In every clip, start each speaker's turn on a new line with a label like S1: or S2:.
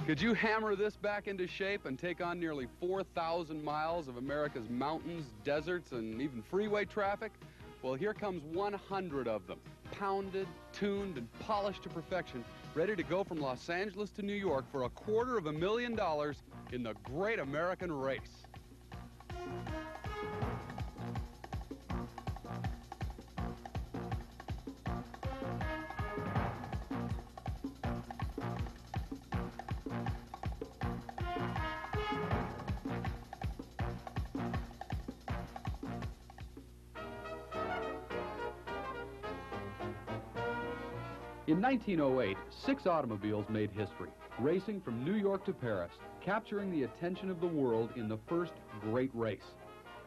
S1: Could you hammer this back into shape and take on nearly 4,000 miles of America's mountains, deserts, and even freeway traffic? Well, here comes 100 of them, pounded, tuned, and polished to perfection, ready to go from Los Angeles to New York for $250,000 in the Great American Race. In 1908, 6 automobiles made history, racing from New York to Paris, capturing the attention of the world in the first great race.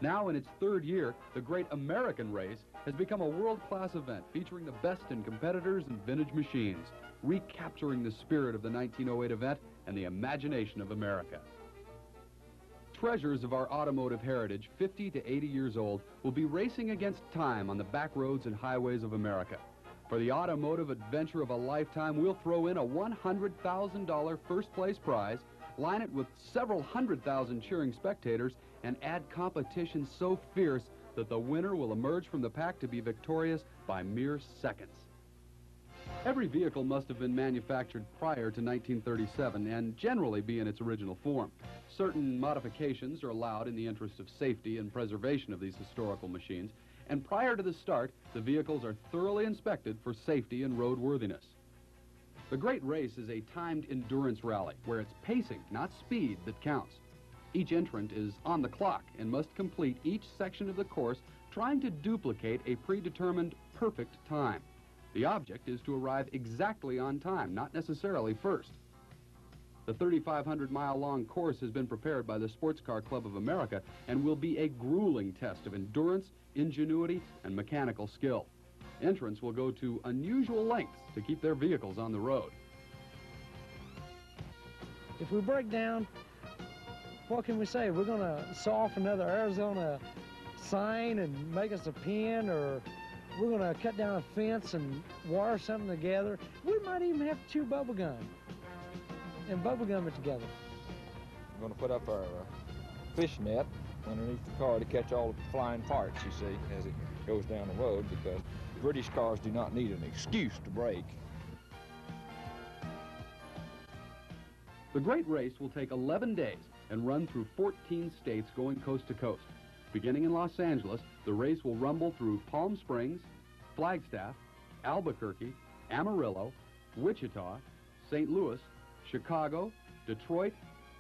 S1: Now, in its 3rd year, the Great American Race has become a world-class event featuring the best in competitors and vintage machines, recapturing the spirit of the 1908 event and the imagination of America. Treasures of our automotive heritage, 50 to 80 years old, will be racing against time on the back roads and highways of America. For the automotive adventure of a lifetime, we'll throw in a $100,000 first-place prize, line it with several 100,000 cheering spectators, and add competition so fierce that the winner will emerge from the pack to be victorious by mere seconds. Every vehicle must have been manufactured prior to 1937 and generally be in its original form. Certain modifications are allowed in the interest of safety and preservation of these historical machines, and prior to the start, the vehicles are thoroughly inspected for safety and roadworthiness. The Great Race is a timed endurance rally where it's pacing, not speed, that counts. Each entrant is on the clock and must complete each section of the course trying to duplicate a predetermined perfect time. The object is to arrive exactly on time, not necessarily first. The 3,500-mile-long course has been prepared by the Sports Car Club of America and will be a grueling test of endurance, ingenuity, and mechanical skill. Entrants will go to unusual lengths to keep their vehicles on the road.
S2: If we break down, what can we say? We're going to saw off another Arizona sign and make us a pin, or we're going to cut down a fence and wire something together. We might even have to chew bubble gum and bubble gum it together.
S3: We're going to put up our fish net underneath the car to catch all the flying parts, you see, as it goes down the road, because British cars do not need an excuse to break.
S1: The Great Race will take 11 days and run through 14 states going coast to coast. Beginning in Los Angeles, the race will rumble through Palm Springs, Flagstaff, Albuquerque, Amarillo, Wichita, St. Louis, Chicago, Detroit,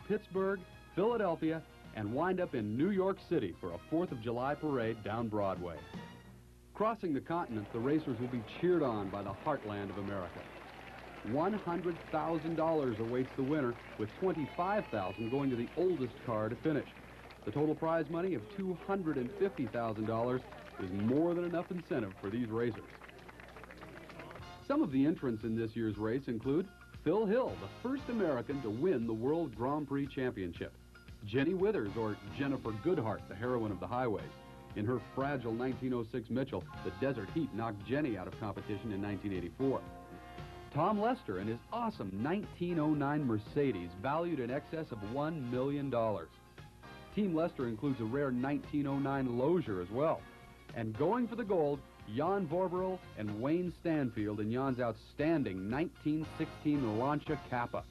S1: Pittsburgh, Philadelphia, and wind up in New York City for a 4th of July parade down Broadway. Crossing the continent, the racers will be cheered on by the heartland of America. $100,000 awaits the winner, with $25,000 going to the oldest car to finish. The total prize money of $250,000 is more than enough incentive for these racers. Some of the entrants in this year's race include Phil Hill, the first American to win the World Grand Prix Championship; Jenny Withers, or Jennifer Goodhart, the heroine of the highways. In her fragile 1906 Mitchell, the desert heat knocked Jenny out of competition in 1984. Tom Lester and his awesome 1909 Mercedes, valued in excess of $1 million. Team Lester includes a rare 1909 Lozier as well. And going for the gold, Jan Vorberl and Wayne Stanfield in Jan's outstanding 1916 Lancia Kappa.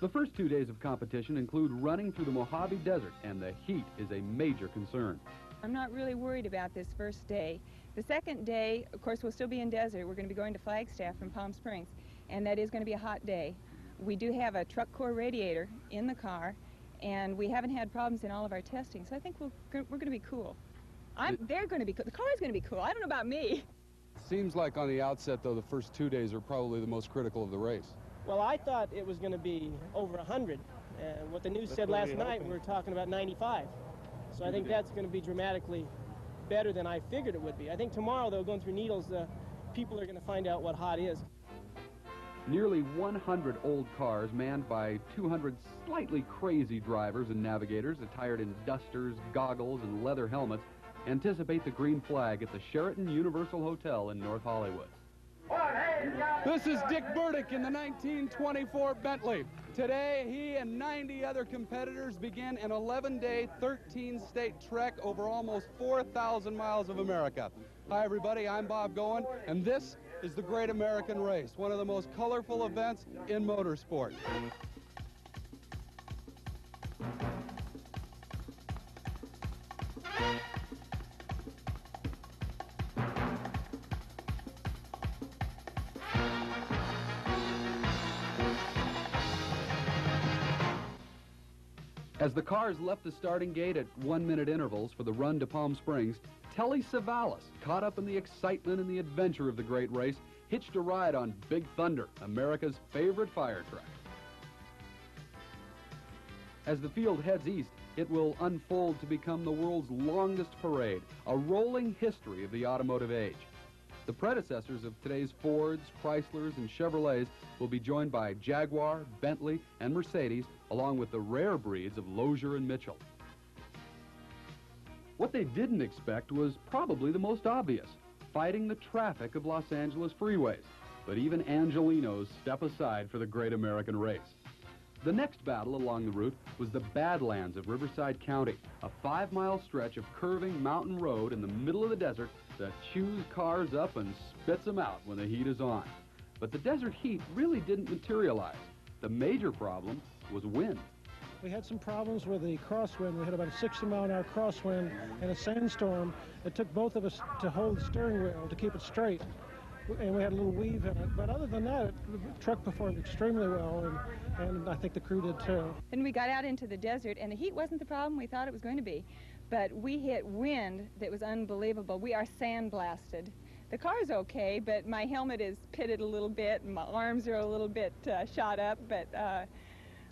S1: The first 2 days of competition include running through the Mojave Desert, and the heat is a major concern.
S4: I'm not really worried about this first day. The second day, of course, we'll still be in desert. We're going to be going to Flagstaff from Palm Springs, and that is going to be a hot day. We do have a truck core radiator in the car, and we haven't had problems in all of our testing, so I think we're going to be cool. They're going to be cool. The car is going to be cool. I don't know about me.
S1: Seems like on the outset, though, the first 2 days are probably the most critical of the race.
S5: Well, I thought it was going to be over 100. And what the news said last night, we were talking about 95. So I think that's going to be dramatically better than I figured it would be. I think tomorrow, though, going through Needles, people are going to find out what hot is.
S1: Nearly 100 old cars manned by 200 slightly crazy drivers and navigators attired in dusters, goggles, and leather helmets anticipate the green flag at the Sheraton Universal Hotel in North Hollywood.
S6: This is Dick Burdick in the 1924 Bentley.
S1: Today, he and 90 other competitors begin an 11-day, 13-state trek over almost 4,000 miles of America. Hi, everybody. I'm Bob Goen, and this is the Great American Race, one of the most colorful events in motorsport. As the cars left the starting gate at 1-minute intervals for the run to Palm Springs, Telly Savalas, caught up in the excitement and the adventure of the great race, hitched a ride on Big Thunder, America's favorite fire truck. As the field heads east, it will unfold to become the world's longest parade, a rolling history of the automotive age. The predecessors of today's Fords, Chryslers, and Chevrolets will be joined by Jaguar, Bentley, and Mercedes, along with the rare breeds of Lozier and Mitchell. What they didn't expect was probably the most obvious, fighting the traffic of Los Angeles freeways. But even Angelinos step aside for the Great American Race. The next battle along the route was the Badlands of Riverside County, a 5-mile stretch of curving mountain road in the middle of the desert that chews cars up and spits them out when the heat is on. But the desert heat really didn't materialize. The major problem was wind.
S2: We had some problems with the crosswind. We had about a 60-mile-an-hour crosswind and a sandstorm. It took both of us to hold the steering wheel to keep it straight. And we had a little weave in it. But other than that, the truck performed extremely well, and I think the crew did too.
S4: Then we got out into the desert, and the heat wasn't the problem we thought it was going to be. But we hit wind that was unbelievable. We are sandblasted. The car's okay, but my helmet is pitted a little bit, and my arms are a little bit shot up, but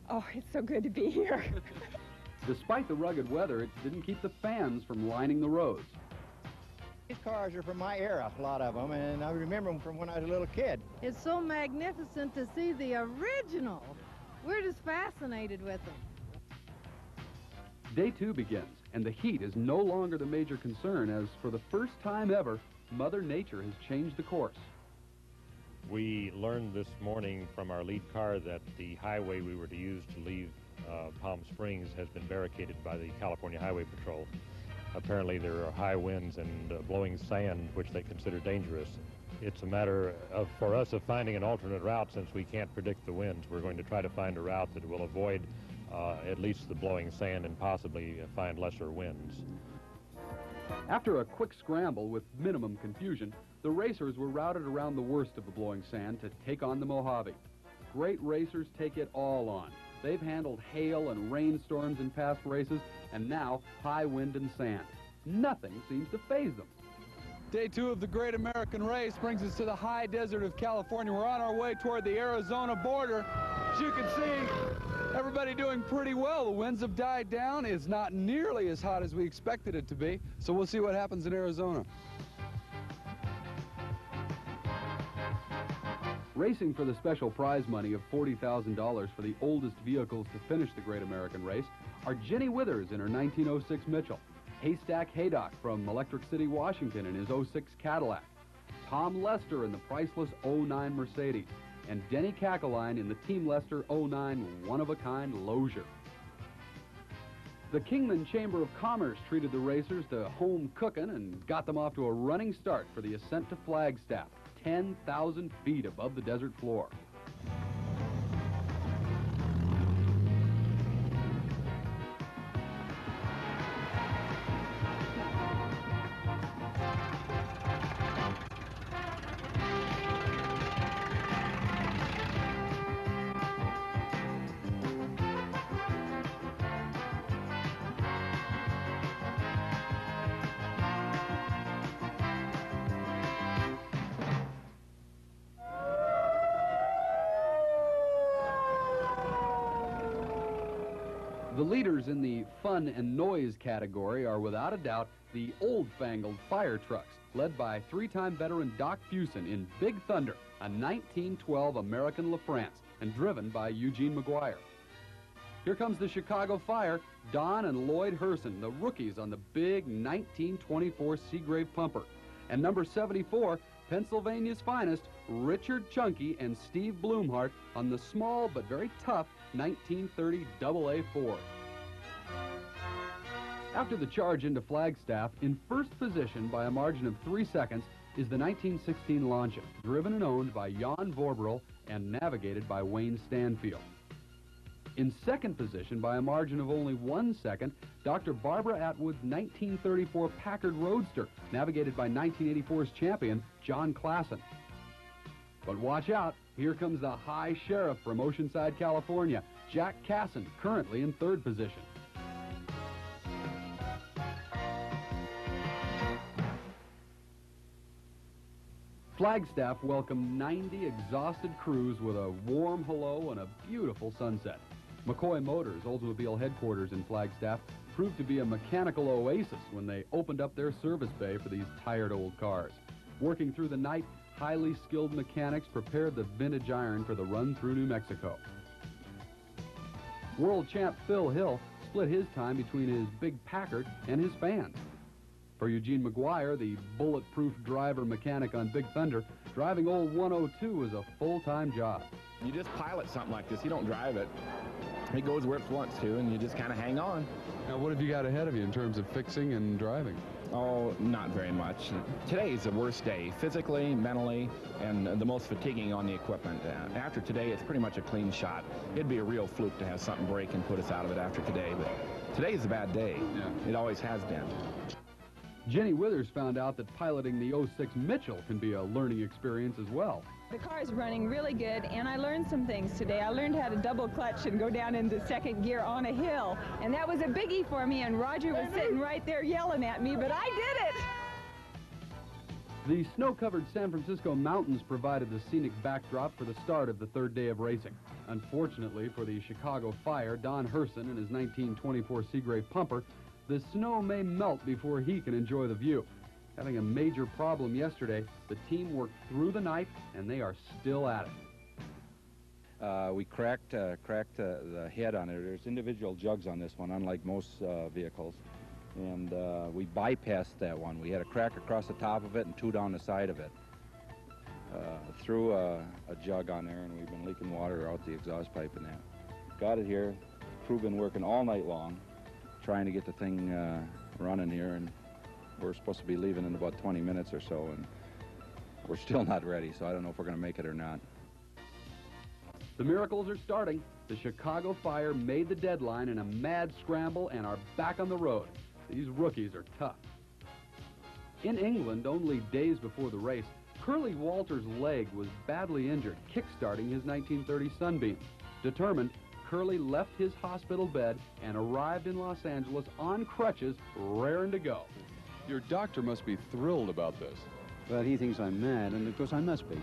S4: oh, it's so good to be here.
S1: Despite the rugged weather, it didn't keep the fans from lining the roads.
S6: These cars are from my era, a lot of them, and I remember them from when I was a little kid.
S7: It's so magnificent to see the original. We're just fascinated with them.
S1: Day 2 begins, and the heat is no longer the major concern, as for the first time ever, Mother Nature has changed the course.
S8: We learned this morning from our lead car that the highway we were to use to leave Palm Springs has been barricaded by the California Highway Patrol. Apparently there are high winds and blowing sand, which they consider dangerous. It's a matter of, for us, of finding an alternate route. Since we can't predict the winds, we're going to try to find a route that will avoid at least the blowing sand and possibly find lesser winds.
S1: After a quick scramble with minimum confusion, the racers were routed around the worst of the blowing sand to take on the Mojave. Great racers take it all on. They've handled hail and rainstorms in past races, and now high wind and sand. Nothing seems to faze them. Day 2 of the Great American Race brings us to the high desert of California. We're on our way toward the Arizona border. As you can see, everybody doing pretty well. The winds have died down. It's not nearly as hot as we expected it to be, so we'll see what happens in Arizona. Racing for the special prize money of $40,000 for the oldest vehicles to finish the Great American Race are Jenny Withers in her 1906 Mitchell, Haystack Haydock from Electric City, Washington in his 06 Cadillac, Tom Lester in the priceless 09 Mercedes, and Denny Kakaline in the Team Lester 09 one-of-a-kind Lozier. The Kingman Chamber of Commerce treated the racers to home cooking and got them off to a running start for the ascent to Flagstaff, 10,000 feet above the desert floor. The leaders in the fun and noise category are without a doubt the old-fangled fire trucks, led by 3-time veteran Doc Fusen in Big Thunder, a 1912 American LaFrance, and driven by Eugene McGuire. Here comes the Chicago Fire, Don and Lloyd Herson, the rookies on the big 1924 Seagrave pumper. And number 74, Pennsylvania's finest, Richard Chunky and Steve Blumhart on the small but very tough 1930 AA Ford. After the charge into Flagstaff, in first position by a margin of 3 seconds is the 1916 Lancia, driven and owned by Jan Vorbrel and navigated by Wayne Stanfield. In second position by a margin of only 1 second, Dr. Barbara Atwood's 1934 Packard Roadster, navigated by 1984's champion, John Klassen. But watch out, here comes the High Sheriff from Oceanside, California, Jack Casson, currently in third position. Flagstaff welcomed 90 exhausted crews with a warm hello and a beautiful sunset. McCoy Motors, Oldsmobile headquarters in Flagstaff, proved to be a mechanical oasis when they opened up their service bay for these tired old cars. Working through the night, highly skilled mechanics prepared the vintage iron for the run through New Mexico. World champ Phil Hill split his time between his big Packard and his fans. For Eugene McGuire, the bulletproof driver mechanic on Big Thunder, driving old 102 was a full-time job.
S9: You just pilot something like this. You don't drive it. It goes where it wants to, and you just kind of hang on.
S1: Now, what have you got ahead of you in terms of fixing and driving?
S9: Oh, not very much. Today is the worst day, physically, mentally, and the most fatiguing on the equipment. After today, it's pretty much a clean shot. It'd be a real fluke to have something break and put us out of it after today, but today is a bad day. Yeah. It always has been.
S1: Jenny Withers found out that piloting the 06 Mitchell can be a learning experience as well.
S4: The car is running really good, and I learned some things today. I learned how to double clutch and go down into second gear on a hill, and that was a biggie for me, and Roger was sitting right there yelling at me, but I did it!
S1: The snow-covered San Francisco mountains provided the scenic backdrop for the start of the third day of racing. Unfortunately for the Chicago Fire, Don Herson and his 1924 Seagrave Pumper, the snow may melt before he can enjoy the view. Having a major problem yesterday, the team worked through the night, and they are still at it.
S10: We cracked the head on it. There's individual jugs on this one, unlike most vehicles. And we bypassed that one. We had a crack across the top of it and two down the side of it. Threw a jug on there, and we've been leaking water out the exhaust pipe and that. Got it here. Crew been working all night long, trying to get the thing running here, and we're supposed to be leaving in about 20 minutes or so, and we're still not ready, so I don't know if we're going to make it or not.
S1: The miracles are starting. The Chicago Fire made the deadline in a mad scramble and are back on the road. These rookies are tough. In England, only days before the race, Curly Walters' leg was badly injured, kick-starting his 1930 Sunbeam. Determined, Curly left his hospital bed and arrived in Los Angeles on crutches, raring to go. Your doctor must be thrilled about this.
S11: Well, he thinks I'm mad, and of course I must be.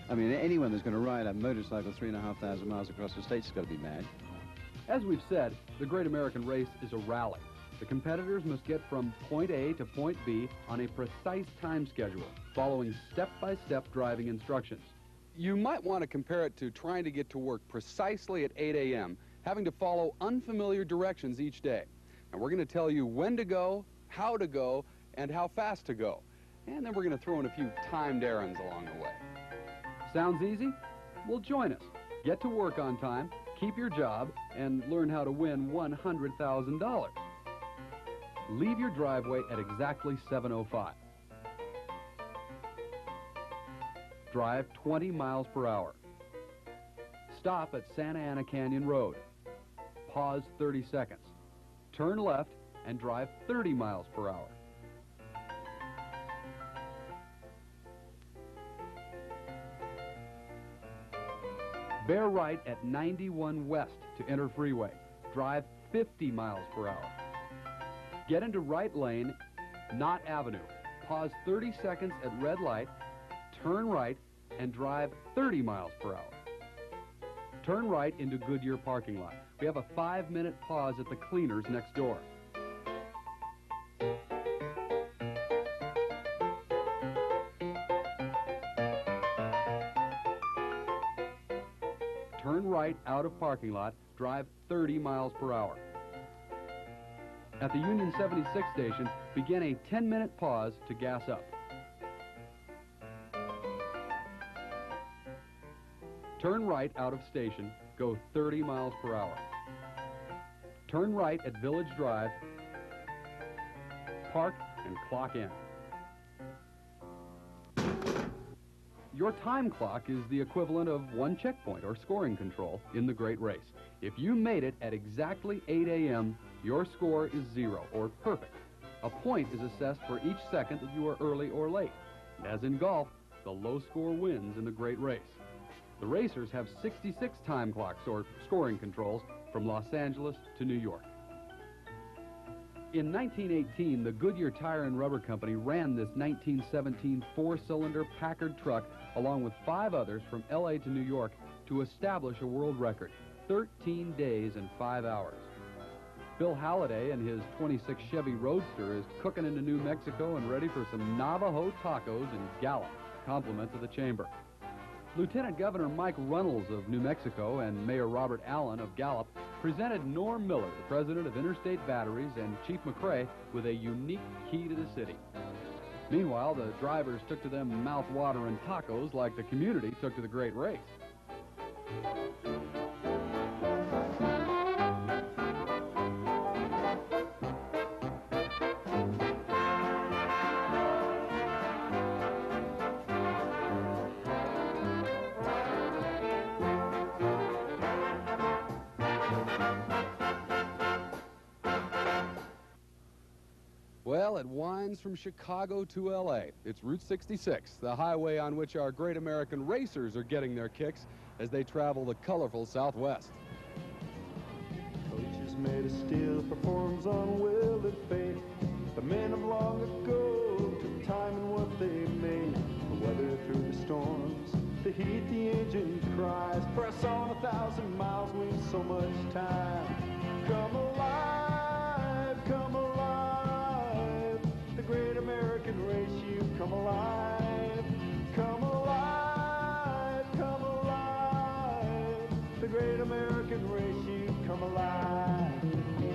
S11: I mean, anyone that's going to ride a motorcycle 3,500 miles across the state's got to be mad.
S1: As we've said, the Great American Race is a rally. The competitors must get from point A to point B on a precise time schedule, following step-by-step driving instructions. You might want to compare it to trying to get to work precisely at 8 a.m., having to follow unfamiliar directions each day. And we're going to tell you when to go, how to go, and how fast to go. And then we're going to throw in a few timed errands along the way. Sounds easy? Well, join us. Get to work on time, keep your job, and learn how to win $100,000. Leave your driveway at exactly 7:05. Drive 20 miles per hour. Stop at Santa Ana Canyon Road. Pause 30 seconds. Turn left and drive 30 miles per hour. Bear right at 91 West to enter freeway. Drive 50 miles per hour. Get into right lane, not avenue. Pause 30 seconds at red light, turn right, and drive 30 miles per hour. Turn right into Goodyear parking lot. We have a 5-minute pause at the cleaners next door. Turn right out of parking lot, drive 30 miles per hour. At the Union 76 station, begin a 10-minute pause to gas up. Turn right out of station, go 30 miles per hour. Turn right at Village Drive, park, and clock in. Your time clock is the equivalent of one checkpoint or scoring control in the Great Race. If you made it at exactly 8 a.m., your score is 0, or perfect. A point is assessed for each second that you are early or late. And as in golf, the low score wins in the Great Race. The racers have 66 time clocks or scoring controls from Los Angeles to New York. In 1918, the Goodyear Tire and Rubber Company ran this 1917 four-cylinder Packard truck along with 5 others from LA to New York to establish a world record, 13 days and 5 hours. Bill Halliday and his 26 Chevy Roadster is cooking into New Mexico and ready for some Navajo tacos in Gallup, compliment to the chamber. Lieutenant Governor Mike Runnels of New Mexico and Mayor Robert Allen of Gallup presented Norm Miller, the president of Interstate Batteries, and Chief McRae with a unique key to the city. Meanwhile, the drivers took to them mouth-watering tacos like the community took to the Great Race. Well, it winds from Chicago to L.A. It's Route 66, the highway on which our great American racers are getting their kicks as they travel the colorful Southwest.
S12: Coach is made of steel, performs on will and faith. The men of long ago took time in what they made. The weather through the storms, the heat, the engine cries. Press on 1,000 miles with so much time. Come alive, come alive. The great American race, you come alive. Come alive, come alive. The great American race, you come alive.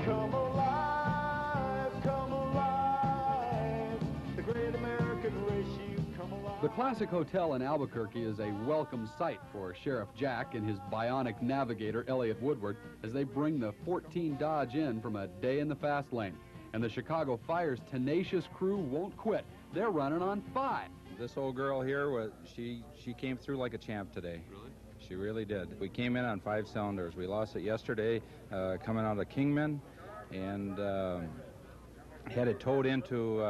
S12: Come alive, come alive. The great American race, you come alive.
S1: The Classic Hotel in Albuquerque is a welcome sight for Sheriff Jack and his bionic navigator, Elliot Woodward, as they bring the 14 Dodge in from a day in the fast lane. And the Chicago Fire's tenacious crew won't quit. They're running on 5.
S10: This old girl here, she came through like a champ today.
S1: Really?
S10: She really did. We came in on 5 cylinders. We lost it yesterday coming out of Kingman, and had it towed into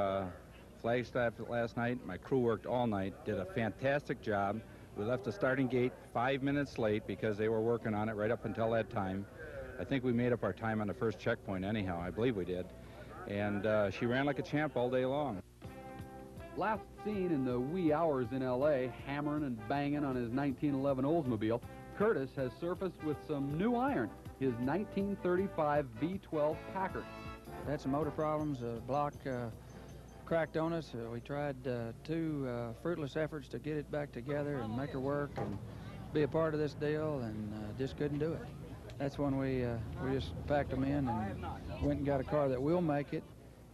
S10: Flagstaff last night. My crew worked all night, did a fantastic job. We left the starting gate 5 minutes late because they were working on it right up until that time. I think we made up our time on the first checkpoint anyhow. I believe we did. And she ran like a champ all day long.
S1: Last seen in the wee hours in L.A., hammering and banging on his 1911 Oldsmobile, Curtis has surfaced with some new iron, his 1935 V12 Packard.
S13: Had some motor problems, block cracked on us. We tried 2 fruitless efforts to get it back together and make her work and be a part of this deal, and just couldn't do it. That's when we just packed them in and went and got a car that will make it,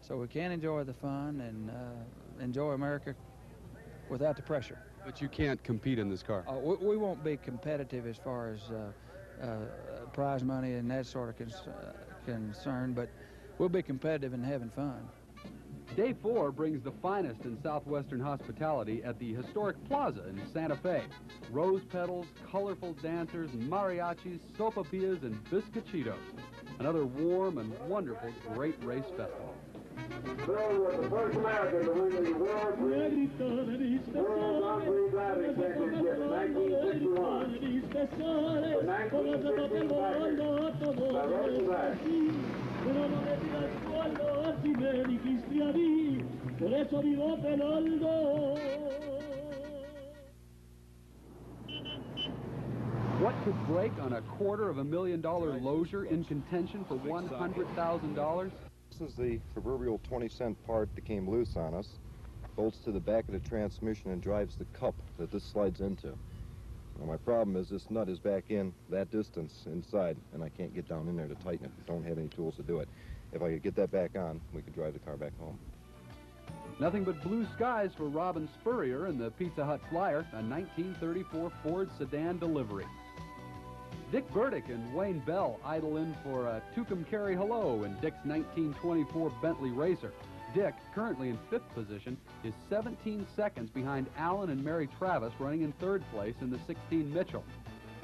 S13: so we can enjoy the fun and enjoy America without the pressure.
S1: But you can't compete in this car.
S13: We won't be competitive as far as prize money and that sort of concern, but we'll be competitive and having fun.
S1: Day 4 brings the finest in Southwestern hospitality at the historic Plaza in Santa Fe. Rose petals, colorful dancers, mariachis, sopapillas, and biscochitos. Another warm and wonderful Great Race Festival.
S12: Bill was the first American to win the World Grand Prix Driving Championship in 1961. The 1965 by Rosenbach.
S1: What could break on a $250,000 Lozier in contention for $100,000?
S14: This is the proverbial 20-cent part that came loose on us. Bolts to the back of the transmission and drives the cup that this slides into. Now, my problem is this nut is back in that distance inside, and I can't get down in there to tighten it. Don't have any tools to do it. If I could get that back on, we could drive the car back home.
S1: Nothing but blue skies for Robin Spurrier in the Pizza Hut Flyer, a 1934 Ford sedan delivery. Dick Burdick and Wayne Bell idle in for a Tucumcari hello in Dick's 1924 Bentley Racer. Dick, currently in 5th position, is 17 seconds behind Alan and Mary Travis, running in 3rd place in the 16 Mitchell.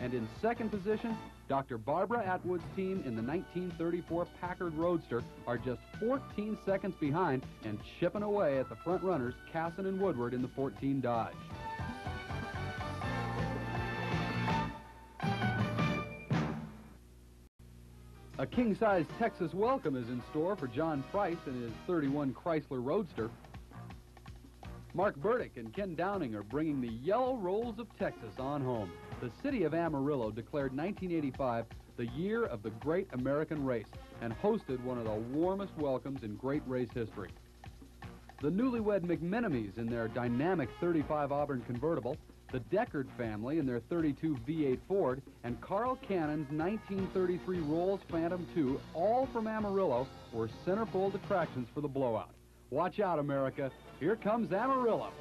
S1: And in 2nd position, Dr. Barbara Atwood's team in the 1934 Packard Roadster are just 14 seconds behind and chipping away at the front runners, Casson and Woodward, in the 14 Dodge. A king-size Texas welcome is in store for John Price and his 31 Chrysler Roadster. Mark Burdick and Ken Downing are bringing the yellow rolls of Texas on home. The city of Amarillo declared 1985 the year of the great American race and hosted one of the warmest welcomes in great race history. The newlywed McMenemys in their dynamic 35 Auburn convertible, the Deckard family in their 32 V8 Ford, and Carl Cannon's 1933 Rolls Phantom II, all from Amarillo, were centerfold attractions for the blowout. Watch out, America. Here comes Amarillo.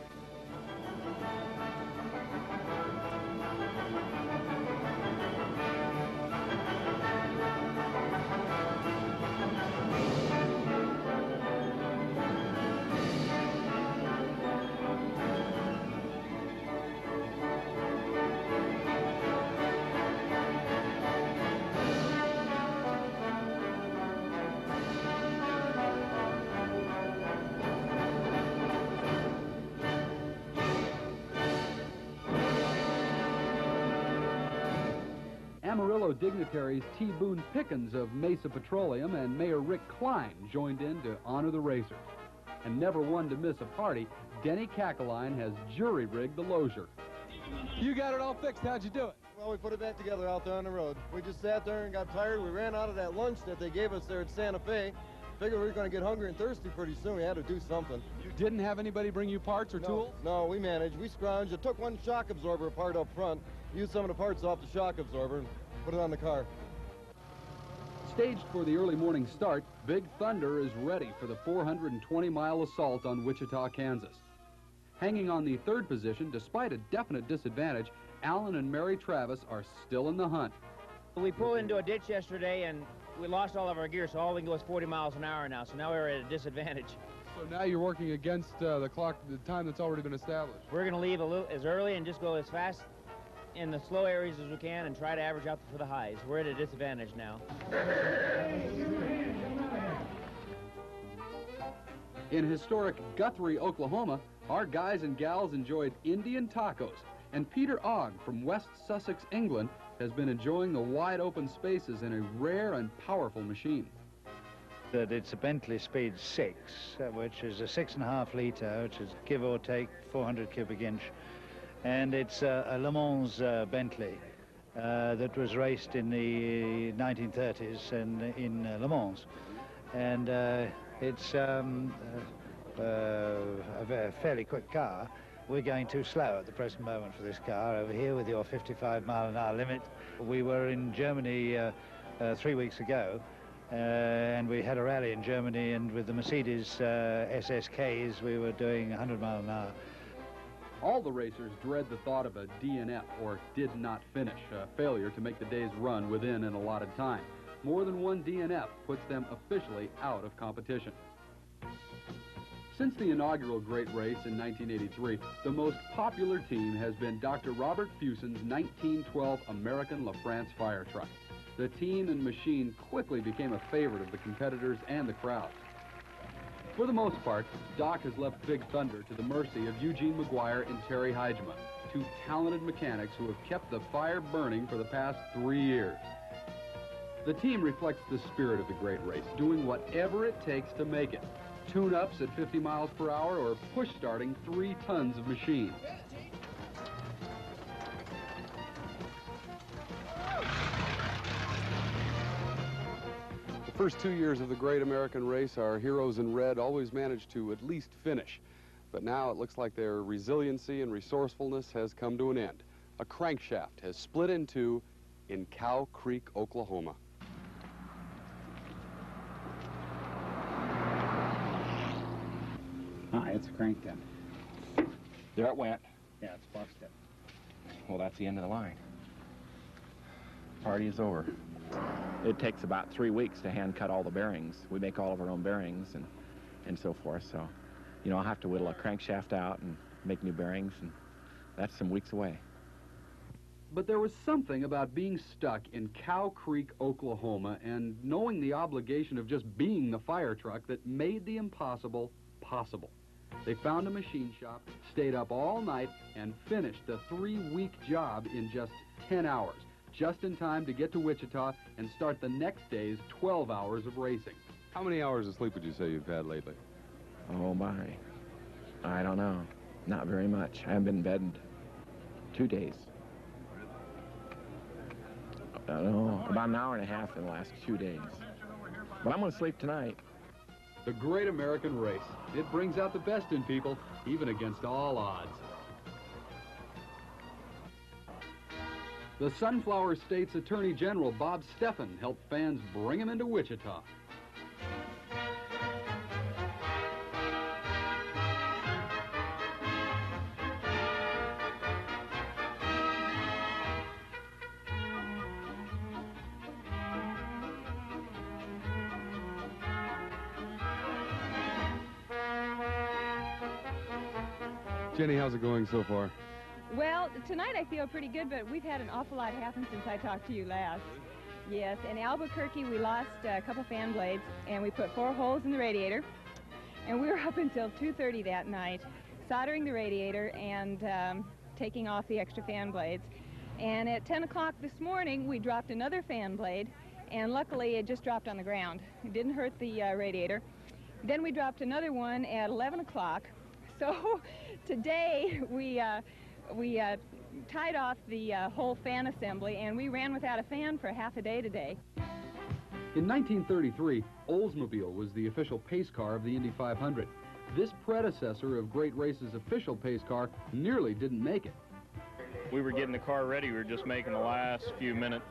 S1: Amarillo dignitaries T. Boone Pickens of Mesa Petroleum and Mayor Rick Klein joined in to honor the racers. And never one to miss a party, Denny Cackline has jury-rigged the Lozier.
S15: You got it all fixed. How'd you do it?
S16: Well, we put it back together out there on the road. We just sat there and got tired. We ran out of that lunch that they gave us there at Santa Fe. Figured we were going to get hungry and thirsty pretty soon. We had to do something.
S15: You didn't have anybody bring you parts or tools?
S16: No, we managed. We scrounged. It took one shock absorber apart up front, used some of the parts off the shock absorber, and put it on the car.
S1: Staged for the early morning start, Big Thunder is ready for the 420-mile assault on Wichita, Kansas. Hanging on the 3rd position, despite a definite disadvantage, Alan and Mary Travis are still in the hunt.
S17: We pulled into a ditch yesterday and we lost all of our gear, so all we can go is 40 miles an hour now, so now we're at a disadvantage.
S15: So now you're working against the clock, the time that's already been established.
S17: We're going to leave as early and just go as fast in the slow areas as we can and try to average out for the highs. We're at a disadvantage now.
S1: In historic Guthrie, Oklahoma, our guys and gals enjoyed Indian tacos, and Peter Ogg from West Sussex, England, has been enjoying the wide open spaces in a rare and powerful machine.
S18: That it's a Bentley Speed 6, which is a 6.5 litre, which is give or take 400 cubic inch. And it's a Le Mans Bentley that was raced in the 1930s in Le Mans. And it's a fairly quick car. We're going too slow at the present moment for this car over here with your 55-mile-an-hour limit. We were in Germany 3 weeks ago, and we had a rally in Germany, and with the Mercedes SSKs, we were doing 100 miles an hour.
S1: All the racers dread the thought of a DNF, or did not finish, a failure to make the day's run within an allotted time. More than one DNF puts them officially out of competition. Since the inaugural Great Race in 1983, the most popular team has been Dr. Robert Fuson's 1912 American LaFrance fire truck. The team and machine quickly became a favorite of the competitors and the crowd. For the most part, Doc has left Big Thunder to the mercy of Eugene McGuire and Terry Heijma, two talented mechanics who have kept the fire burning for the past 3 years. The team reflects the spirit of the Great Race, doing whatever it takes to make it. Tune-ups at 50 miles per hour or push-starting 3 tons of machine.
S15: The first 2 years of the Great American Race, our heroes in red always managed to at least finish. But now it looks like their resiliency and resourcefulness has come to an end. A crankshaft has split in two in Cow Creek, Oklahoma.
S10: It's a crank then. There it went. Yeah, it's busted. Well, that's the end of the line.
S9: party is over. It takes about 3 weeks to hand cut all the bearings. We make all of our own bearings and so forth. So, you know, I'll have to whittle a crankshaft out and make new bearings, and that's some weeks away.
S1: But there was something about being stuck in Cow Creek, Oklahoma, and knowing the obligation of just being the fire truck that made the impossible possible. They found a machine shop, stayed up all night, and finished the 3-week job in just 10 hours, just in time to get to Wichita and start the next day's 12 hours of racing.
S15: How many hours of sleep would you say you've had lately?
S9: Oh, my. I don't know. Not very much. I haven't been in bed in 2 days. I don't know, about an hour and a half in the last 2 days. But I'm going to sleep tonight.
S1: The Great American Race. It brings out the best in people, even against all odds. The Sunflower State's Attorney General, Bob Steffen, helped fans bring him into Wichita.
S15: Jenny, how's it going so far?
S4: Well, tonight I feel pretty good, but we've had an awful lot happen since I talked to you last. Yes, in Albuquerque we lost a couple fan blades, and we put 4 holes in the radiator, and we were up until 2:30 that night soldering the radiator and taking off the extra fan blades. And at 10 o'clock this morning we dropped another fan blade, and luckily it just dropped on the ground. It didn't hurt the radiator. Then we dropped another one at 11 o'clock. So today we tied off the whole fan assembly, and we ran without a fan for half a day today.
S1: In 1933, Oldsmobile was the official pace car of the Indy 500. This predecessor of Great Race's official pace car nearly didn't make it.
S19: We were getting the car ready. We were just making the last few minute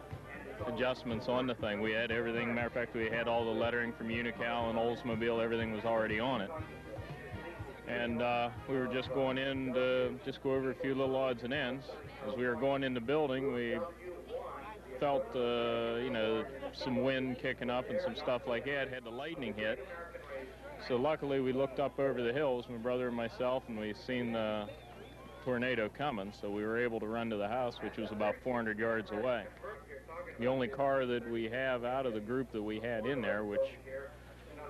S19: adjustments on the thing. We had everything. Matter of fact, we had all the lettering from Unocal and Oldsmobile. Everything was already on it. And we were just going in to just go over a few little odds and ends. As we were going in the building, we felt, you know, some wind kicking up and some stuff like that. Had the lightning hit. So luckily we looked up over the hills, my brother and myself, and we seen the tornado coming. So we were able to run to the house, which was about 400 yards away. The only car that we have out of the group that we had in there, which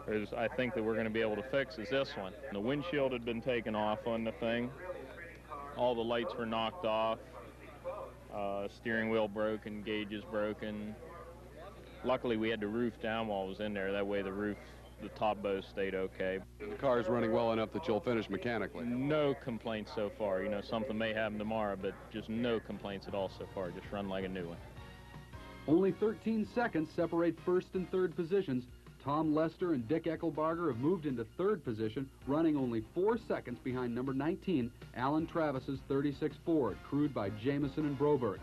S19: is, I think, that we're going to be able to fix, is this one. The windshield had been taken off on the thing. All the lights were knocked off. Steering wheel broken, gauges broken. Luckily, we had the roof down while I was in there. That way the roof, the top bow stayed okay.
S15: The car's running well enough that you'll finish mechanically.
S19: No complaints so far. You know, something may happen tomorrow, but just no complaints at all so far. Just run like a new one.
S1: Only 13 seconds separate first and third positions. Tom Lester and Dick Eckelbarger have moved into third position, running only 4 seconds behind number 19, Alan Travis's 36 Ford, crewed by Jameson and Broberg.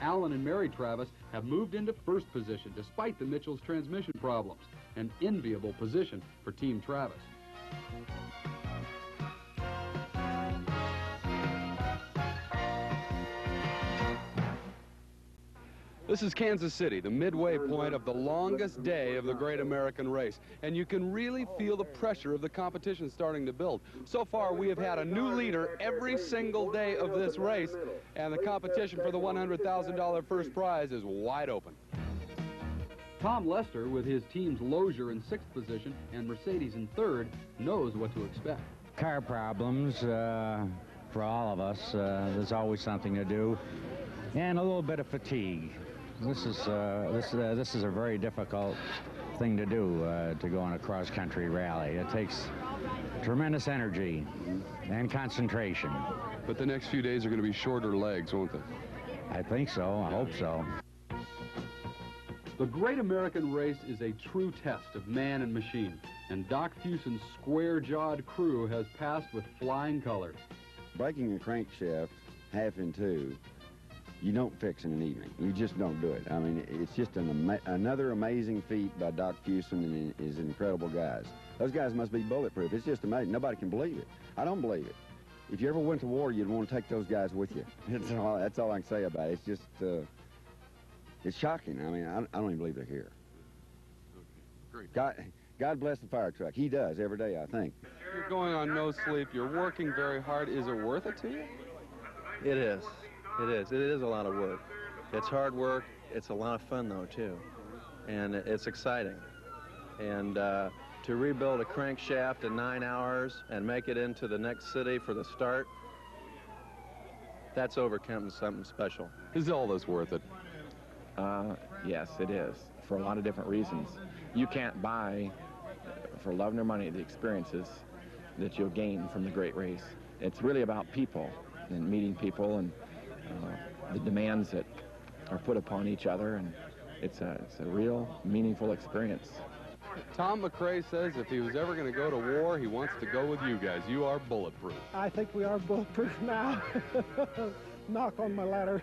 S1: Alan and Mary Travis have moved into first position despite the Mitchell's transmission problems, an enviable position for Team Travis. This is Kansas City, the midway point of the longest day of the Great American Race. And you can really feel the pressure of the competition starting to build. So far, we have had a new leader every single day of this race, and the competition for the $100,000 first prize is wide open. Tom Lester, with his team's Lozier in 6th position and Mercedes in 3rd, knows what to expect.
S20: Car problems for all of us. There's always something to do, and a little bit of fatigue. This is a very difficult thing to do, to go on a cross-country rally. It takes tremendous energy and concentration.
S15: But the next few days are going to be shorter legs, won't they?
S20: I think so. I hope so.
S1: The Great American Race is a true test of man and machine, and Doc Fuson's square-jawed crew has passed with flying colors.
S21: Breaking a crankshaft half in two, you don't fix in an evening. You just don't do it. I mean, it's just another amazing feat by Doc Fuson and his incredible guys. Those guys must be bulletproof. It's just amazing. Nobody can believe it. I don't believe it. If you ever went to war, you'd want to take those guys with you. That's all I can say about it. It's just, It's shocking. I mean, I don't even believe they're here.
S15: Great.
S21: God bless the fire truck. He does every day, I think.
S15: You're going on no sleep. You're working very hard. Is it worth it to you?
S3: It is. It is. It is a lot of work. It's hard work. It's a lot of fun, though, too. And it's exciting. And to rebuild a crankshaft in 9 hours and make it into the next city for the start, that's overcoming something special.
S15: Is all this worth it?
S22: Yes, it is, for a lot of different reasons. You can't buy, for love nor money, the experiences that you'll gain from the great race. It's really about people and meeting people and the demands that are put upon each other, and it's a real meaningful experience.
S15: Tom McRae says if he was ever going to go to war, he wants to go with you guys. You are bulletproof.
S23: I think we are bulletproof now. Knock on my ladder.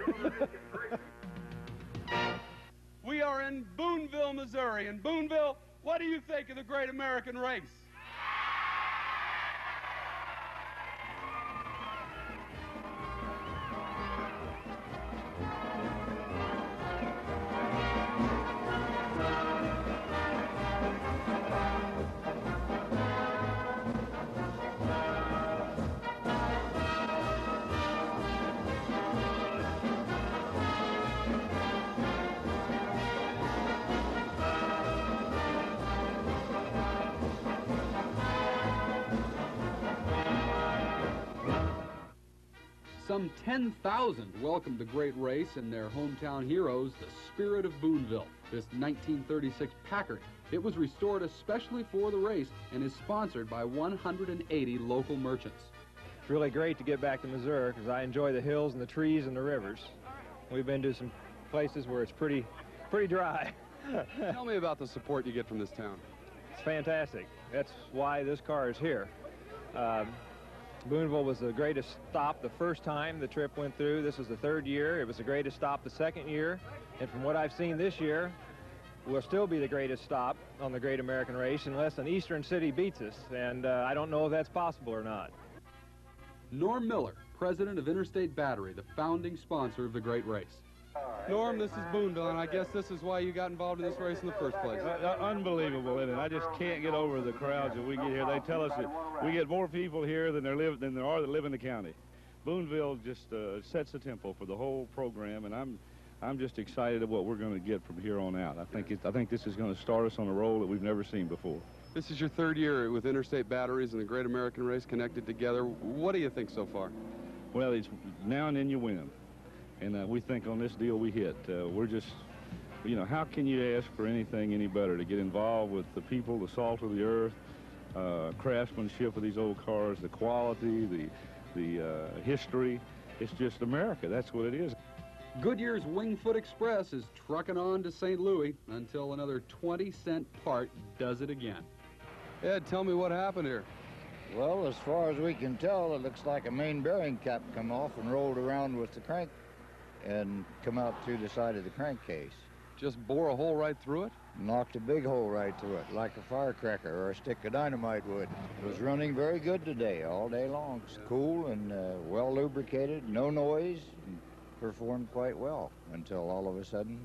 S15: We are in Boonville, Missouri. In Boonville, what do you think of the Great American Race? Some 10,000 welcomed the great race and their hometown heroes, the Spirit of Boonville, this 1936 Packard. It was restored especially for the race and is sponsored by 180 local merchants.
S24: It's really great to get back to Missouri because I enjoy the hills and the trees and the rivers. We've been to some places where it's pretty dry.
S15: Tell me about the support you get from this town.
S24: It's fantastic. That's why this car is here. Boonville was the greatest stop the first time the trip went through. This was the third year. It was the greatest stop the second year. And from what I've seen this year, will still be the greatest stop on the Great American Race unless an eastern city beats us. And I don't know if that's possible or not.
S1: Norm Miller, president of Interstate Battery, the founding sponsor of the great race.
S15: Norm, this is Boonville, and I guess this is why you got involved in this race in the first place.
S25: Unbelievable, isn't it? I just can't get over the crowds that we get here. They tell us that we get more people here than there are that live in the county. Boonville just sets the tempo for the whole program, and I'm just excited at what we're going to get from here on out. I think this is going to start us on a roll that we've never seen before.
S15: This is your third year with Interstate Batteries and the Great American Race connected together. What do you think so far?
S25: Well, it's now and then you win. And we think on this deal we hit. We're just, you know, how can you ask for anything any better to get involved with the people, the salt of the earth, craftsmanship of these old cars, the quality, the history. It's just America. That's what it is.
S1: Goodyear's Wingfoot Express is trucking on to St. Louis until another 20-cent part does it again.
S15: Ed, tell me what happened here.
S26: Well, as far as we can tell, it looks like a main bearing cap come off and rolled around with the crank and come out through the side of the crankcase.
S15: Just bore a hole right through it?
S26: Knocked a big hole right through it, like a firecracker or a stick of dynamite would. It was running very good today, all day long. It's cool and well lubricated, no noise, and performed quite well until all of a sudden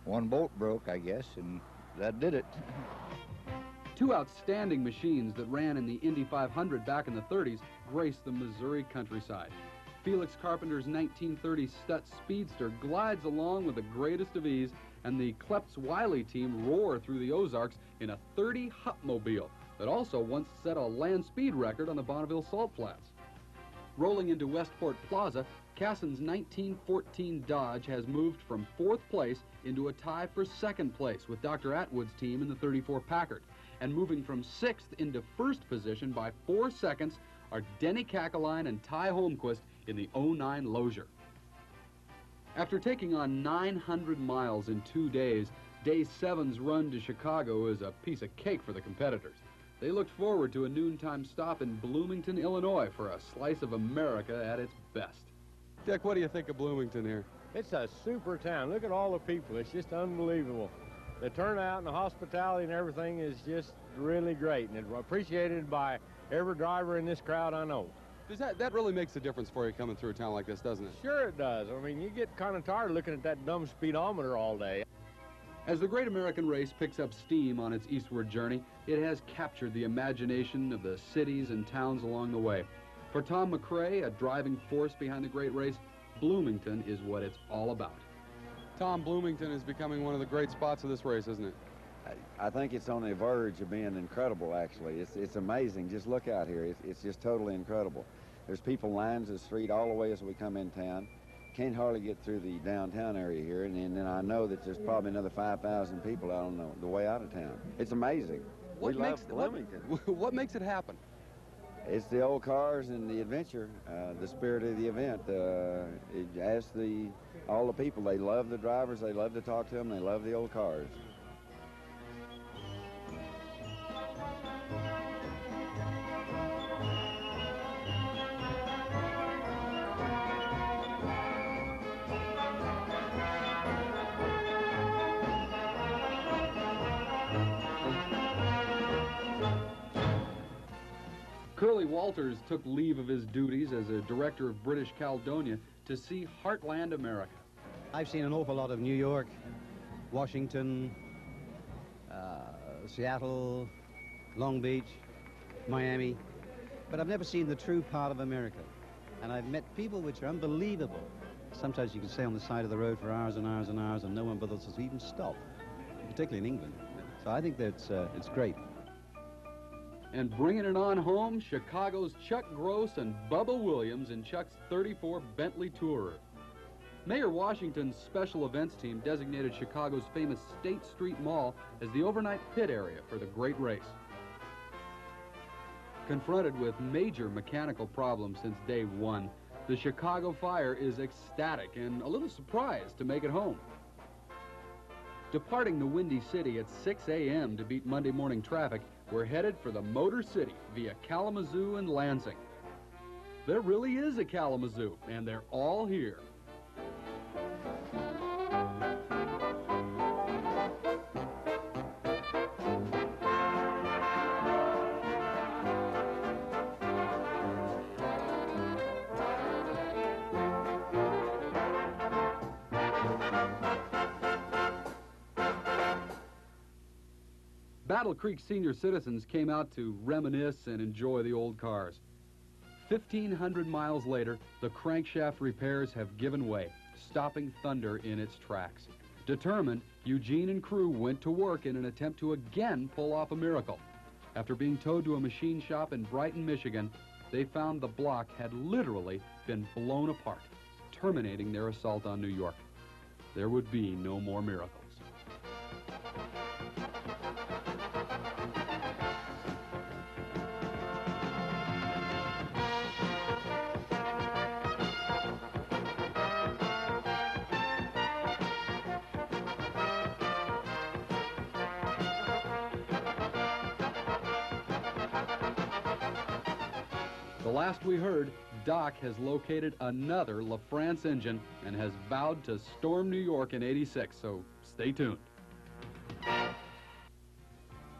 S26: one bolt broke, I guess, and that did it.
S1: Two outstanding machines that ran in the Indy 500 back in the 30s graced the Missouri countryside. Felix Carpenter's 1930 Stutz Speedster glides along with the greatest of ease, and the Kleps Wiley team roar through the Ozarks in a 30 Hupmobile that also once set a land speed record on the Bonneville Salt Flats. Rolling into Westport Plaza, Cassin's 1914 Dodge has moved from 4th place into a tie for 2nd place with Dr. Atwood's team in the 34 Packard, and moving from 6th into 1st position by 4 seconds are Denny Kakaline and Ty Holmquist in the 09 Lozier. After taking on 900 miles in 2 days, Day 7's run to Chicago is a piece of cake for the competitors. They looked forward to a noontime stop in Bloomington, Illinois for a slice of America at its best.
S15: Dick, what do you think of Bloomington here?
S24: It's a super town. Look at all the people. It's just unbelievable. The turnout and the hospitality and everything is just really great, and it's appreciated by every driver in this crowd I know.
S15: That really makes a difference for you coming through a town like this, doesn't it?
S2: Sure it does. I mean, you get kind of tired looking at that dumb speedometer all day.
S1: As the Great American Race picks up steam on its eastward journey, it has captured the imagination of the cities and towns along the way. For Tom McRae, a driving force behind the great race, Bloomington is what it's all about.
S15: Tom, Bloomington is becoming one of the great spots of this race, isn't it?
S21: I think it's on the verge of being incredible, actually. It's amazing. Just look out here. It's just totally incredible. There's people lines the street all the way as we come in town. Can't hardly get through the downtown area here, and then I know that there's probably another 5,000 people out on the way out of town. It's amazing. We love Bloomington.
S15: What makes it happen?
S21: It's the old cars and the adventure, the spirit of the event. Ask all the people. They love the drivers. They love to talk to them. They love the old cars.
S1: Curly Walters took leave of his duties as a director of British Caledonia to see Heartland America.
S5: I've seen an awful lot of New York, Washington, Seattle, Long Beach, Miami, but I've never seen the true part of America. And I've met people which are unbelievable. Sometimes you can stay on the side of the road for hours and hours and hours and no one bothers to even stop, particularly in England. So I think that it's great.
S1: And bringing it on home, Chicago's Chuck Gross and Bubba Williams in Chuck's 34 Bentley Tourer. Mayor Washington's special events team designated Chicago's famous State Street Mall as the overnight pit area for the great race. Confronted with major mechanical problems since day one, the Chicago Fire is ecstatic and a little surprised to make it home. Departing the Windy City at 6 a.m. to beat Monday morning traffic, we're headed for the Motor City via Kalamazoo and Lansing. There really is a Kalamazoo, and they're all here. Battle Creek senior citizens came out to reminisce and enjoy the old cars. 1,500 miles later, the crankshaft repairs have given way, stopping thunder in its tracks. Determined, Eugene and crew went to work in an attempt to again pull off a miracle. After being towed to a machine shop in Brighton, Michigan, they found the block had literally been blown apart, terminating their assault on New York. There would be no more miracles. The last we heard, Doc has located another LaFrance engine and has vowed to storm New York in '86, so stay tuned.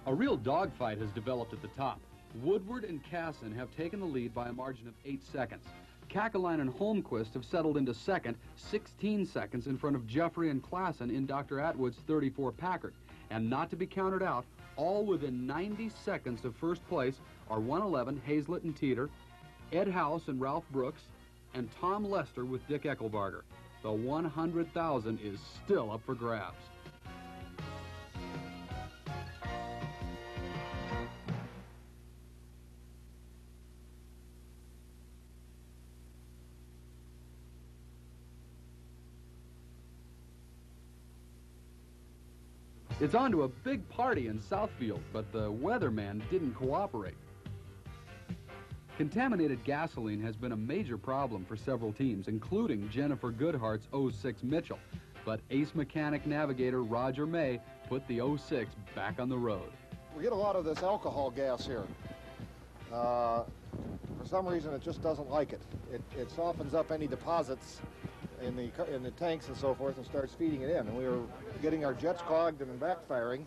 S1: A real dogfight has developed at the top. Woodward and Casson have taken the lead by a margin of 8 seconds. Kakaline and Holmquist have settled into second, 16 seconds in front of Jeffrey and Klassen in Dr. Atwood's 34 Packard. And not to be counted out, all within 90 seconds of first place are 111 Hazlett and Teeter, Ed House and Ralph Brooks, and Tom Lester with Dick Eckelbarger. The 100,000 is still up for grabs. It's on to a big party in Southfield, but the weatherman didn't cooperate. Contaminated gasoline has been a major problem for several teams, including Jennifer Goodhart's 06 Mitchell. But ace mechanic navigator Roger May put the 06 back on the road.
S6: We get a lot of this alcohol gas here. For some reason, it just doesn't like it. It softens up any deposits in the tanks and so forth and starts feeding it in. And we were getting our jets clogged and backfiring.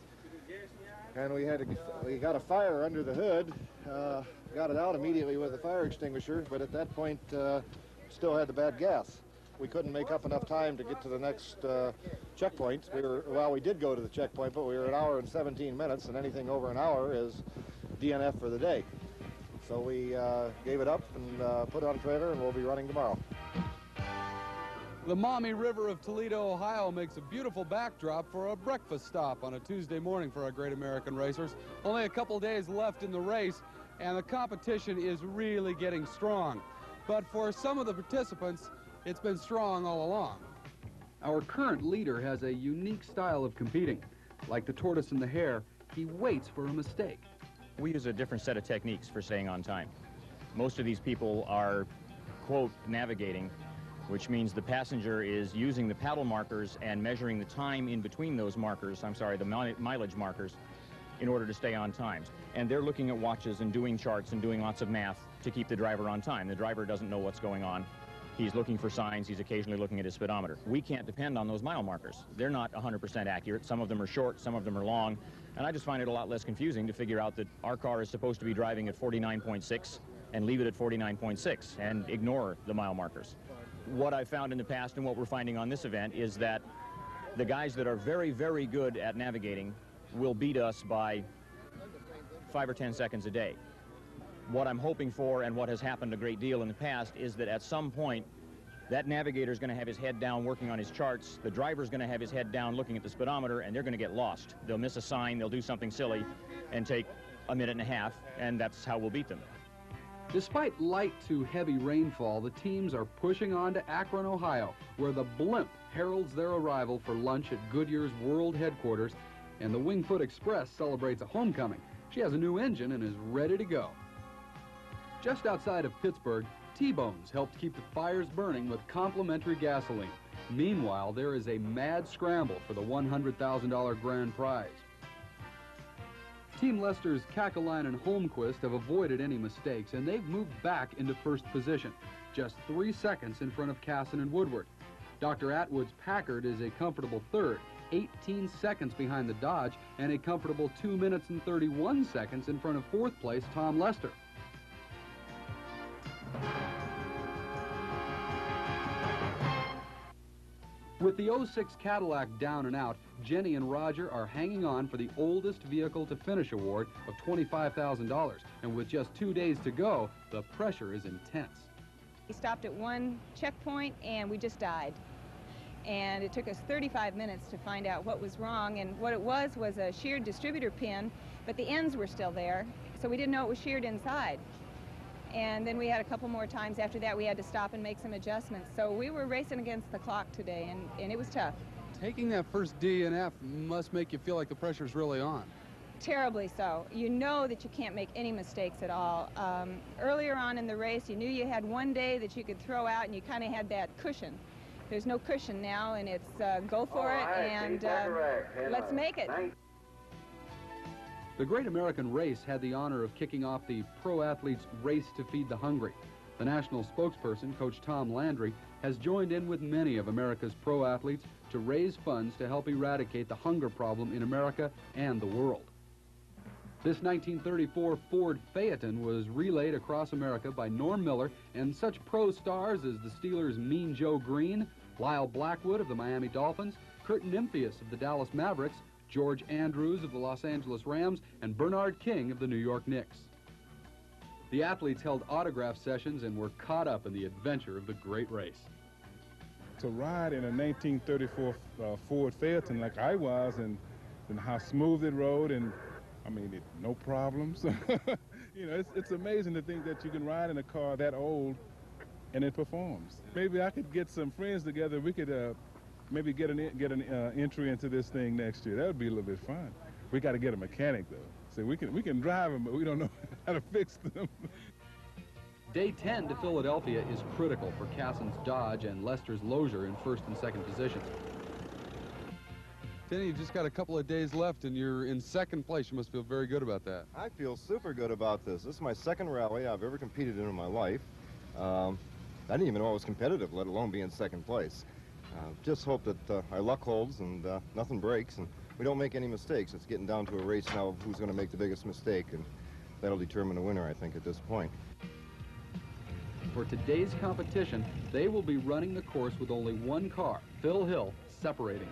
S6: and we got a fire under the hood. Got it out immediately with a fire extinguisher, but at that point still had the bad gas. We couldn't make up enough time to get to the next checkpoint. We did go to the checkpoint, but we were an hour and 17 minutes, and anything over an hour is DNF for the day. So we gave it up and put it on a trailer, and we'll be running tomorrow.
S15: The Maumee River of Toledo, Ohio makes a beautiful backdrop for a breakfast stop on a Tuesday morning for our Great American Racers. Only a couple days left in the race, and the competition is really getting strong. But for some of the participants, it's been strong all along. Our current leader has a unique style of competing. Like the tortoise and the hare, he waits for a mistake.
S7: We use a different set of techniques for staying on time. Most of these people are, quote, navigating, which means the passenger is using the paddle markers and measuring the time in between those markers, the mileage markers, in order to stay on time. And they're looking at watches and doing charts and doing lots of math to keep the driver on time. The driver doesn't know what's going on. He's looking for signs. He's occasionally looking at his speedometer. We can't depend on those mile markers. They're not 100% accurate. Some of them are short, some of them are long. And I just find it a lot less confusing to figure out that our car is supposed to be driving at 49.6 and leave it at 49.6 and ignore the mile markers. What I've found in the past and what we're finding on this event is that the guys that are very, very good at navigating will beat us by 5 or 10 seconds a day. What I'm hoping for, and what has happened a great deal in the past, is that at some point that navigator is going to have his head down working on his charts, the driver's going to have his head down looking at the speedometer, and they're going to get lost. They'll miss a sign, they'll do something silly, and take a minute and a half, and that's how we'll beat them.
S1: Despite light to heavy rainfall, the teams are pushing on to Akron, Ohio, where the Blimp heralds their arrival for lunch at Goodyear's world headquarters, and the Wingfoot Express celebrates a homecoming. She has a new engine and is ready to go. Just outside of Pittsburgh, T-Bones helped keep the fires burning with complimentary gasoline. Meanwhile, there is a mad scramble for the $100,000 grand prize. Team Lester's Kakaline and Holmquist have avoided any mistakes, and they've moved back into first position, just 3 seconds in front of Casson and Woodward. Dr. Atwood's Packard is a comfortable third, 18 seconds behind the Dodge, and a comfortable 2 minutes and 31 seconds in front of fourth place Tom Lester. With the 06 Cadillac down and out, Jenny and Roger are hanging on for the oldest vehicle to finish award of $25,000. And with just 2 days to go, the pressure is intense.
S4: We stopped at one checkpoint and we just died. And it took us 35 minutes to find out what was wrong. And what it was a sheared distributor pin, but the ends were still there. So we didn't know it was sheared inside. And then we had a couple more times after that we had to stop and make some adjustments. So we were racing against the clock today, and it was tough.
S15: Taking that first DNF must make you feel like the pressure's really on.
S4: Terribly so. You know that you can't make any mistakes at all. Earlier on in the race, you knew you had one day that you could throw out, and you kind of had that cushion. There's no cushion now, and it's go for it, and let's make it.
S1: The Great American Race had the honor of kicking off the Pro Athletes Race to Feed the Hungry. The national spokesperson, Coach Tom Landry, has joined in with many of America's pro athletes to raise funds to help eradicate the hunger problem in America and the world. This 1934 Ford Phaeton was relayed across America by Norm Miller and such pro stars as the Steelers' Mean Joe Green, Lyle Blackwood of the Miami Dolphins, Kurt Nymphius of the Dallas Mavericks, George Andrews of the Los Angeles Rams, and Bernard King of the New York Knicks. The athletes held autograph sessions and were caught up in the adventure of the great race.
S8: To ride in a 1934 Ford Phaeton like I was, and how smooth it rode, and I mean, no problems. You know, it's amazing to think that you can ride in a car that old and it performs. Maybe I could get some friends together. We could maybe get an entry into this thing next year. That would be a little bit fun. We got to get a mechanic though. So we can drive them, but we don't know how to fix them.
S1: Day 10 to Philadelphia is critical for Casson's Dodge and Lester's Lozier in first and second positions.
S15: Denny, you've just got a couple of days left and you're in second place. You must feel very good about that.
S6: I feel super good about this. This is my second rally I've ever competed in my life. I didn't even know I was competitive, let alone be in second place. Just hope that our luck holds and nothing breaks, and we don't make any mistakes. It's getting down to a race now of who's going to make the biggest mistake, and that'll determine the winner, I think, at this point.
S1: For today's competition, they will be running the course with only one car, Phil Hill, separating them.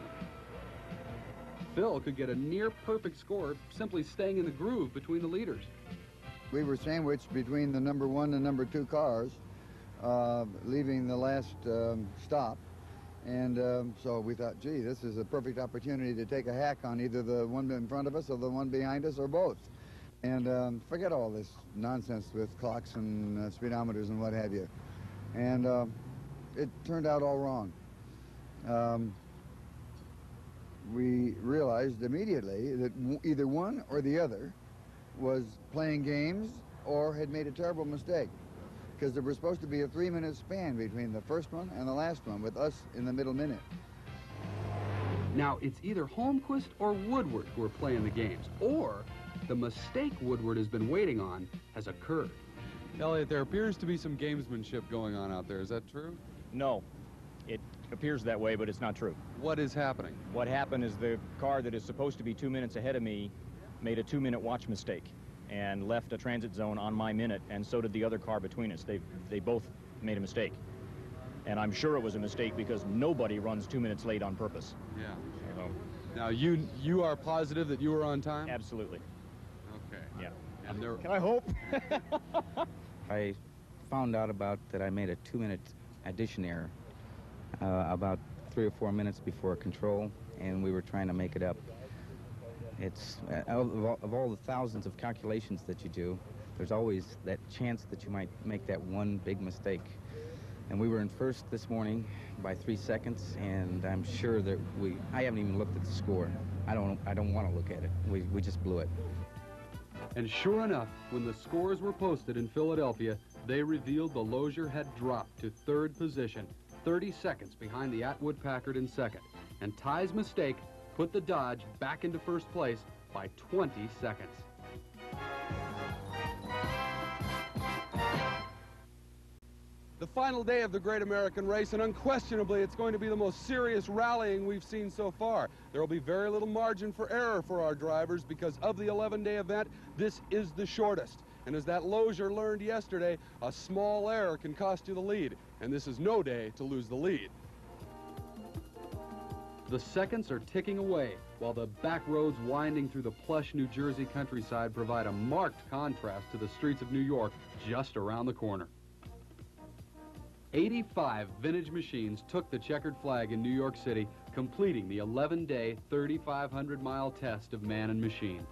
S1: Phil could get a near-perfect score simply staying in the groove between the leaders.
S11: We were sandwiched between the number 1 and number 2 cars, leaving the last stop. And so we thought, gee, this is a perfect opportunity to take a hack on either the one in front of us or the one behind us or both. And forget all this nonsense with clocks and speedometers and what have you. And it turned out all wrong. We realized immediately that either one or the other was playing games or had made a terrible mistake, because there was supposed to be a 3-minute span between the first one and the last one, with us in the middle minute.
S1: Now, it's either Holmquist or Woodward who are playing the games, or the mistake Woodward has been waiting on has occurred.
S15: Elliot, there appears to be some gamesmanship going on out there. Is that true?
S7: No. It appears that way, but it's not true.
S15: What is happening?
S7: What happened is the car that is supposed to be 2 minutes ahead of me made a 2-minute watch mistake and left a transit zone on my minute, and so did the other car between us. They both made a mistake. And I'm sure it was a mistake because nobody runs 2 minutes late on purpose.
S15: Yeah.
S7: So,
S15: now, you are positive that you were on time?
S7: Absolutely.
S15: Okay.
S7: Yeah.
S15: And there...
S7: Can I hope?
S12: I found out about that I made a 2-minute addition error about 3 or 4 minutes before control, and we were trying to make it up. It's of all the thousands of calculations that you do, there's always that chance that you might make that one big mistake. And we were in first this morning by 3 seconds, and I'm sure that I haven't even looked at the score. I don't want to look at it. We just blew it.
S1: And sure enough, when the scores were posted in Philadelphia, they revealed the Lozier had dropped to 3rd position, 30 seconds behind the Atwood Packard in 2nd. And Ty's mistake put the Dodge back into 1st place by 20 seconds.
S15: The final day of the Great American Race, and unquestionably it's going to be the most serious rallying we've seen so far. There will be very little margin for error for our drivers because of the 11-day event, this is the shortest. And as that Lozier learned yesterday, a small error can cost you the lead, and this is no day to lose the lead.
S1: The seconds are ticking away, while the back roads winding through the plush New Jersey countryside provide a marked contrast to the streets of New York just around the corner. 85 vintage machines took the checkered flag in New York City, completing the 11-day, 3,500-mile test of man and machine.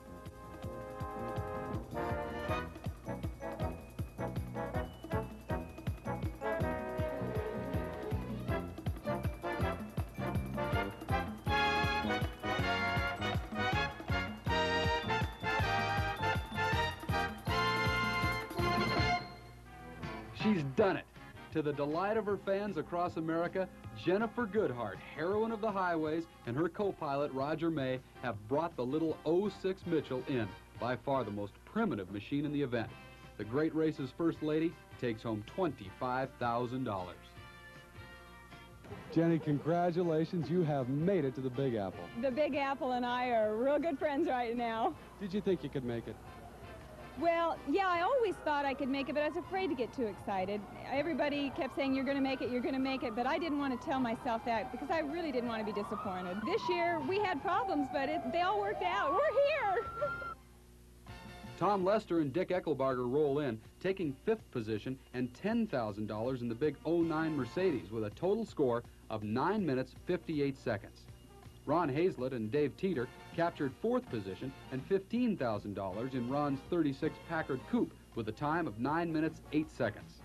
S1: She's done it. To the delight of her fans across America, Jennifer Goodhart, heroine of the highways, and her co-pilot Roger May have brought the little 06 Mitchell in, by far the most primitive machine in the event. The Great Race's First Lady takes home $25,000.
S15: Jenny, congratulations. You have made it to the Big Apple.
S4: The Big Apple and I are real good friends right now.
S15: Did you think you could make it?
S4: Well, yeah, I always thought I could make it, but I was afraid to get too excited. Everybody kept saying, you're going to make it, you're going to make it, but I didn't want to tell myself that because I really didn't want to be disappointed. This year, we had problems, but they all worked out. We're here!
S1: Tom Lester and Dick Eckelbarger roll in, taking 5th position and $10,000 in the big 09 Mercedes with a total score of 9 minutes, 58 seconds. Ron Hazlett and Dave Teeter captured 4th position and $15,000 in Ron's 36 Packard Coupe with a time of 9 minutes, 8 seconds.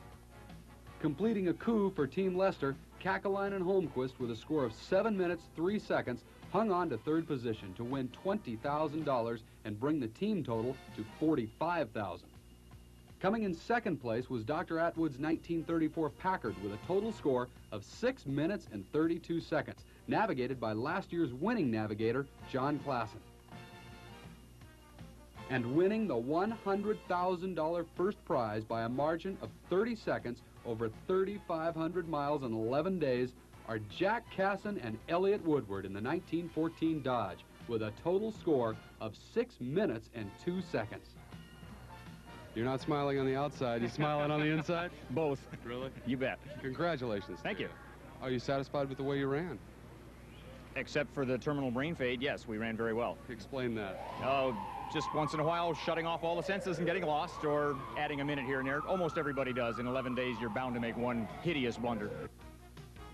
S1: Completing a coup for Team Lester, Kakaline and Holmquist with a score of 7 minutes, 3 seconds hung on to 3rd position to win $20,000 and bring the team total to $45,000. Coming in 2nd place was Dr. Atwood's 1934 Packard with a total score of 6 minutes and 32 seconds, navigated by last year's winning navigator, John Klassen. And winning the $100,000 first prize by a margin of 30 seconds over 3,500 miles in 11 days are Jack Casson and Elliott Woodward in the 1914 Dodge, with a total score of 6 minutes and 2 seconds.
S15: You're not smiling on the outside, you're smiling on the inside?
S7: Both.
S15: Really?
S7: You bet.
S15: Congratulations.
S7: Thank you.
S15: Are you satisfied with the way you ran?
S7: Except for the terminal brain fade, yes, we ran very well.
S15: Explain that.
S7: Oh, just once in a while shutting off all the senses and getting lost, or adding a minute here and there. Almost everybody does. In 11 days, you're bound to make one hideous blunder.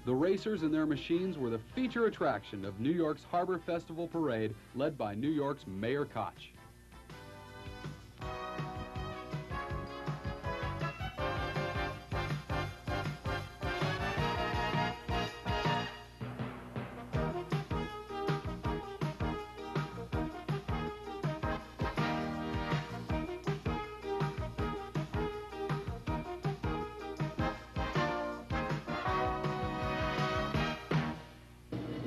S1: The racers and their machines were the feature attraction of New York's Harbor Festival Parade, led by New York's Mayor Koch.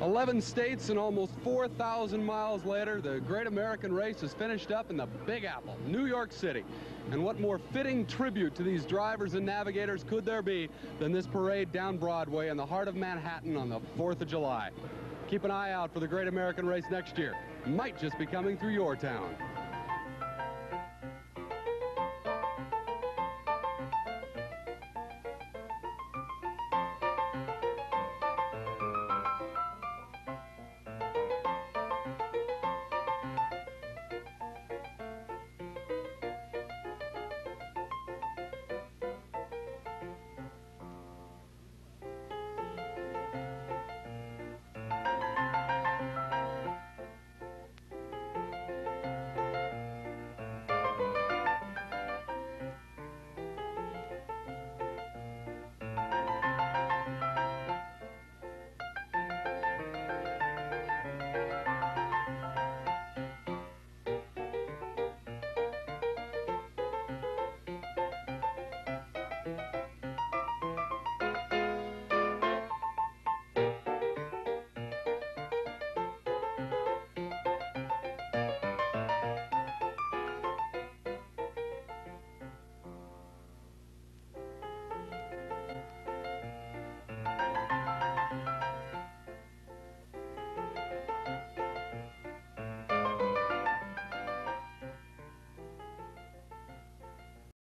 S15: "11 states and almost 4,000 miles later, the Great American Race is finished up in the Big Apple, New York City. And what more fitting tribute to these drivers and navigators could there be than this parade down Broadway in the heart of Manhattan on the 4th of July? Keep an eye out for the Great American Race next year. Might just be coming through your town.